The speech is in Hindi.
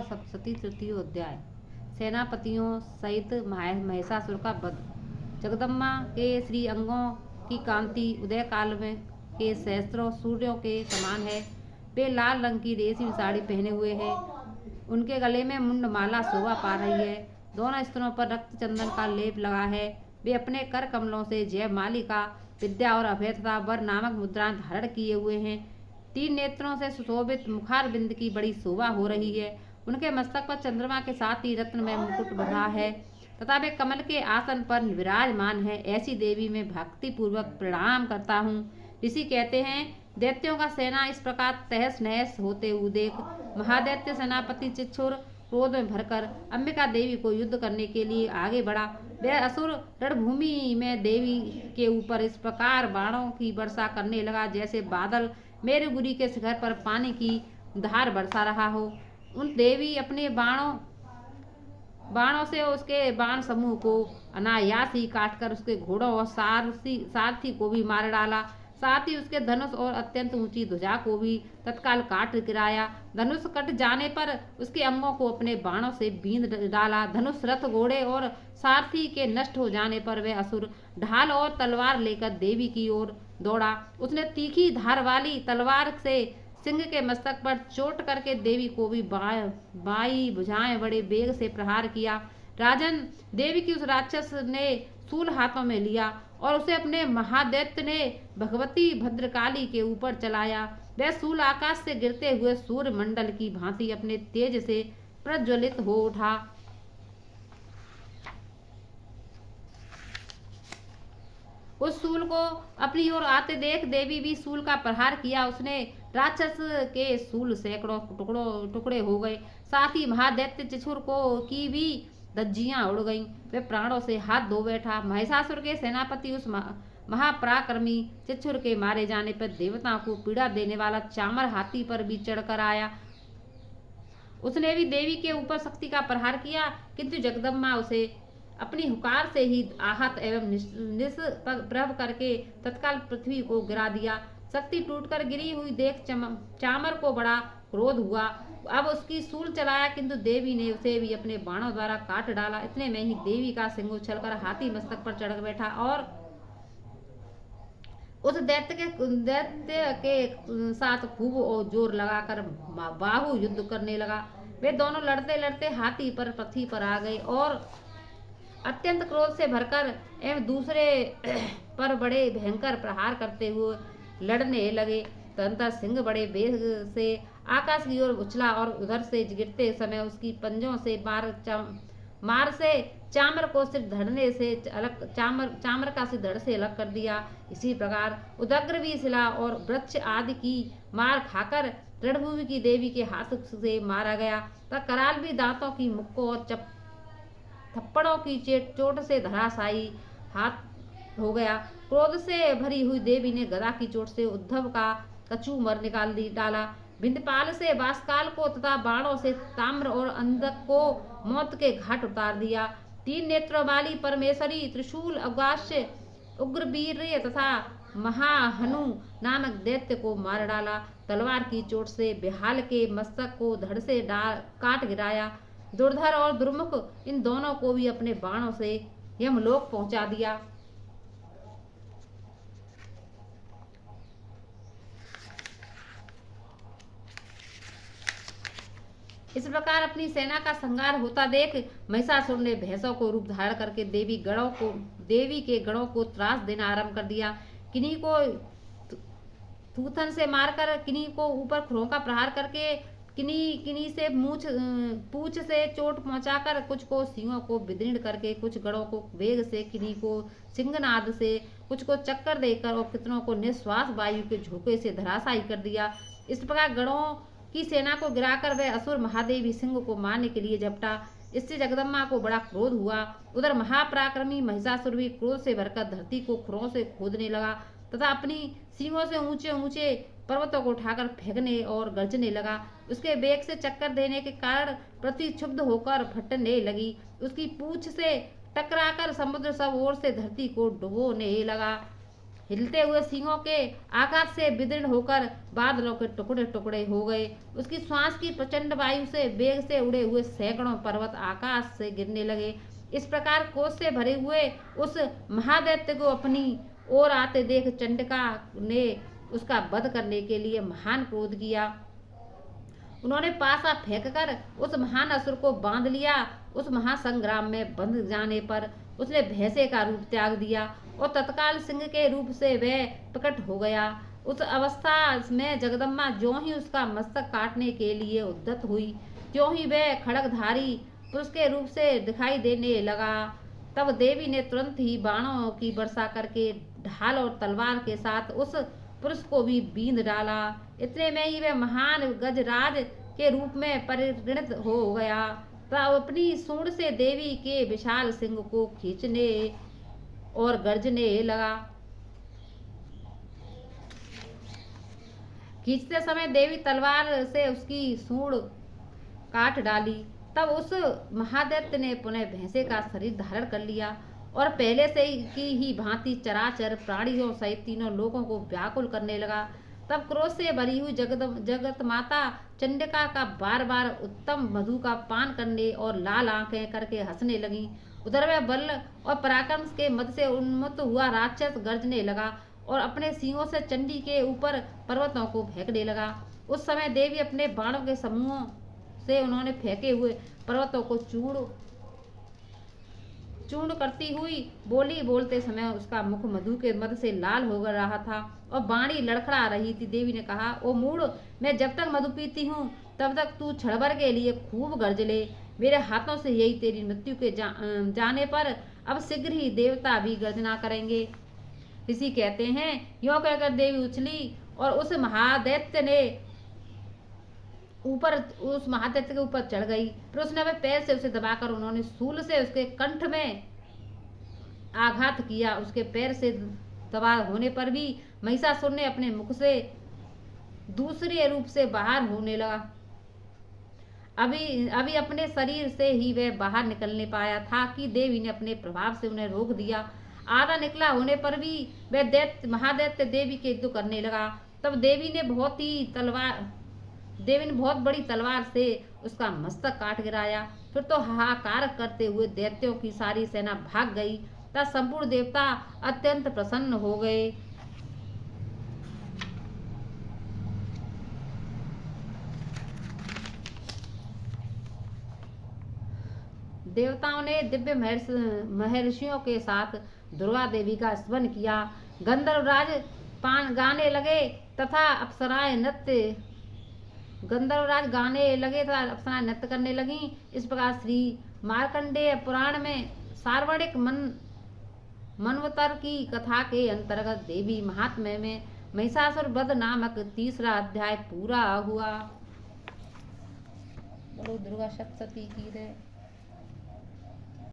सप्तशती तृतीय अध्याय। सेनापतियों सहित महिषासुर का वध। जगदम्बा के श्री अंगों की कांति उदय काल में के सहस्त्रों सूर्यों के समान है। वे लाल रंग की रेशमी साड़ी पहने हुए हैं। उनके गले में मुंडमाला शोभा पा रही है। दोनों स्तनों पर रक्त चंदन का लेप लगा है। वे अपने कर कमलों से जय मालिका, विद्या और अभय तथा वर नामक मुद्राएं धारण किए हुए हैं। 3 नेत्रों से सुशोभित मुखार बिंद की बड़ी शोभा हो रही है। उनके मस्तक पर चंद्रमा के साथ ही रत्न में मुकुट बंधा है तथा वे कमल के आसन पर विराजमान है। ऐसी देवी में भक्ति पूर्वक प्रणाम करता हूँ। ऋषि कहते हैं, दैत्यों का सेना इस प्रकार तहस नहस होते हुए देख महादैत्य सेनापति चिच्छुर क्रोध में भरकर अंबिका देवी को युद्ध करने के लिए आगे बढ़ा। वह असुर रणभूमि में देवी के ऊपर इस प्रकार बाणों की वर्षा करने लगा जैसे बादल मेरुगिरी के शिखर पर पानी की धार बरसा रहा हो। उन देवी अपने बाणों से उसके बाण समूह को अनायास ही काटकर उसके घोड़ों और सारथी को भी मार डाला। साथ ही उसके धनुष और अत्यंत ऊंची ध्वजा को भी तत्काल काट गिराया। धनुष कट जाने पर उसके अंगों को अपने बाणों से बींध डाला। धनुष, रथ, घोड़े और सारथी के नष्ट हो जाने पर वह असुर ढाल और तलवार लेकर देवी की ओर दौड़ा। उसने तीखी धार वाली तलवार से सिंह के मस्तक पर चोट करके देवी को भी बाई भुजाएं बड़े वेग से प्रहार किया। राजन, देवी की उस राक्षस ने शूल हाथों में लिया और उसे अपने महादैत्य ने भगवती भद्रकाली के ऊपर चलाया। वह शूल आकाश से गिरते हुए सूर्य मंडल की भांति अपने तेज से प्रज्वलित हो उठा। उस शूल को अपनी ओर आते देख देवी भी शूल का प्रहार किया। उसने राक्षस के शूल सैकड़ों टुकड़े हो गए। साथ ही महादैत्य चिच्छुर की भी धज्जियां उड़ गईं। वे प्राणों से हाथ धो बैठा। महिषासुर के सेनापति उस महापराक्रमी चिच्छुर के मारे जाने पर देवताओं को पीड़ा देने वाला चामर हाथी पर भी चढ़कर आया। उसने भी देवी के ऊपर शक्ति का प्रहार किया, किंतु जगदम्बा उसे अपनी हुकार से ही आहत एवं निष्प्रभ करके तत्काल पृथ्वी को गिरा दिया। शक्ति टूटकर गिरी हुई देख चामर को बड़ा क्रोध हुआ। अब उसकी सूल चलाया, किंतु देवी ने उसे भी अपने बाणों द्वारा काट डाला। इतने में ही देवी का सिंह उछलकर हाथी मस्तक पर चढ़ बैठा और उस दैत्य के साथ खूब जोर लगाकर बाहु युद्ध करने लगा। वे दोनों लड़ते लड़ते हाथी पर पृथ्वी पर आ गए और अत्यंत क्रोध से भरकर एवं दूसरे पर बड़े भयंकर प्रहार करते हुए लड़ने लगे। तदंतर सिंह बड़े वेग से आकाश की ओर उछला और उधर से गिरते समय उसकी पंजों से मार से चामर को सिर धड़ने से अलग चामर का सिर धड़ से अलग कर दिया। इसी प्रकार उदग्र भी शिला और वृक्ष आदि की मार खाकर रणभूमि की देवी के हाथ से मारा गया। तब कराल भी दांतों की मुक्कों और थप्पड़ों की चोट से धराशायी हाथ हो गया। क्रोध से भरी हुई देवी ने गदा की चोट से उद्धव का कचूमर निकाल डाला। बिंदपाल से बासकाल को तथा बाणों से ताम्र और अंधक को मौत के घाट उतार दिया। 3 नेत्रों वाली परमेश्वरी त्रिशूल अगाश्य उग्रवीर्य तथा महाहनु नामक दैत्य को मार डाला। तलवार की चोट से बेहाल के मस्तक को धड़ से काट गिराया। दुर्धर और दुर्मुख इन दोनों को भी अपने बाणों से यमलोक पहुंचा दिया। इस प्रकार अपनी सेना का संहार होता देख महिषासुर ने भैंसों को रूप धारण करके देवी के गणों को त्रास देना आरंभ कर दिया। किन्हीं को थूथन से मारकर, किन्हीं को ऊपर खुरों का प्रहार करके, किन्हीं से पूंछ से चोट पहुंचाकर, कुछ को सींगों को विदीर्ण करके, कुछ गणों को वेग से, किन्हीं को सिंहनाद से, कुछ को चक्कर देकर और कितनों को निश्वास वायु के झोंके से धराशायी कर दिया। इस प्रकार गणों की सेना को गिराकर वह असुर महादेवी सिंह को मारने के लिए झपटा। इससे जगदम्बा को बड़ा क्रोध हुआ। उधर महापराक्रमी महिषासुर भी क्रोध से भरकर धरती को खुरों से खोदने लगा तथा अपनी सींगों से ऊंचे ऊंचे पर्वतों को उठाकर फेंकने और गरजने लगा। उसके वेग से चक्कर देने के कारण पृथ्वी क्षुब्ध होकर फटने लगी। उसकी पूंछ से टकराकर समुद्र सब ओर से धरती को डुबोने लगा। हिलते हुए सींगों के आघात से विदीर्ण होकर बादलों के टुकड़े टुकड़े हो गए। उसकी श्वास की प्रचंड वायु से वेग से उड़े हुए सैकड़ों पर्वत आकाश से गिरने लगे। इस प्रकार क्रोध से भरे हुए उस महादैत्य को अपनी ओर आते देख चंडिका ने उसका वध करने के लिए महान क्रोध किया। उन्होंने पासा फेंककर उस महान असुर को बांध लिया। उस महासंग्राम में बंध जाने पर उसने भैंसे का रूप त्याग दिया और तत्काल सिंह के रूप से वह प्रकट हो गया। उस अवस्था में जगदम्बा ज्यों ही उसका मस्तक काटने के लिए उद्यत हुई, त्यों ही वह खड़गधारी पुरुष के रूप से दिखाई देने लगा। तब देवी ने तुरंत ही बाणों की वर्षा करके ढाल और तलवार के साथ उस पुरुष को भी बींध डाला। इतने में ही वह महान गजराज के रूप में परिणत हो गया। तब अपनी सूंड से देवी के विशाल सिंह को खींचने और गर्जने लगा। खींचते समय देवी तलवार से उसकी सूंड काट डाली। तब उस महादैत्य ने पुनः भैंसे का शरीर धारण कर लिया और पहले से की ही भांति चराचर प्राणियों सहित तीनों लोगों को व्याकुल करने लगा। तब क्रोध से भरी हुई जगत माता चंडिका का बार बार उत्तम मधु का पान करने और लाल आंखें करके हंसने लगी। उधर वह बल और पराक्रम के मद से उन्मत्त हुआ राक्षस गर्जने लगा और अपने सींगों से चंडी के ऊपर पर्वतों को फेंकने लगा। उस समय देवी अपने बाणों के समूहों से उन्होंने फेंके हुए पर्वतों को चूर्ण करती हुई बोली। बोलते समय उसका मुख मधु के मद से लाल हो रहा था और वाणी लड़खड़ा रही थी। देवी ने कहा, ओ मूढ़, मैं जब तक मधु पीती हूँ तब तक तू क्षण भर के लिए खूब गर्ज ले। मेरे हाथों से यही तेरी मृत्यु के जाने पर अब शीघ्र ही देवता भी गर्जना करेंगे। ऋषि कहते हैं, यों कहकर देवी उछली और उस महादैत्य के ऊपर चढ़ गई। फिर उसने अपने पैर से उसे दबाकर उन्होंने शूल से उसके कंठ में आघात किया। उसके पैर से दबा होने पर भी महिषासुर ने अपने मुख से दूसरे रूप से बाहर होने लगा। अभी अपने शरीर से ही वह बाहर निकलने पाया था कि देवी ने अपने प्रभाव से उन्हें रोक दिया। आधा निकला होने पर भी वह महादैत्य देवी के युद्ध करने लगा। तब देवी ने बहुत बड़ी तलवार से उसका मस्तक काट गिराया। फिर तो हाहाकार करते हुए दैत्यों की सारी सेना भाग गई। तब संपूर्ण देवता अत्यंत प्रसन्न हो गए। देवताओं ने दिव्य महर्षियों के साथ दुर्गा देवी का स्मरण किया। गंधर्वराज गाने लगे तथा अप्सराएं नृत्य करने लगी। इस प्रकार श्री मार्कंडेय पुराण में सार्वणिक मनवतर की कथा के अंतर्गत देवी महात्म्य में महिषासुर वध नामक 3रा अध्याय पूरा हुआ। बोलो दुर्गा सप्तशती की जय।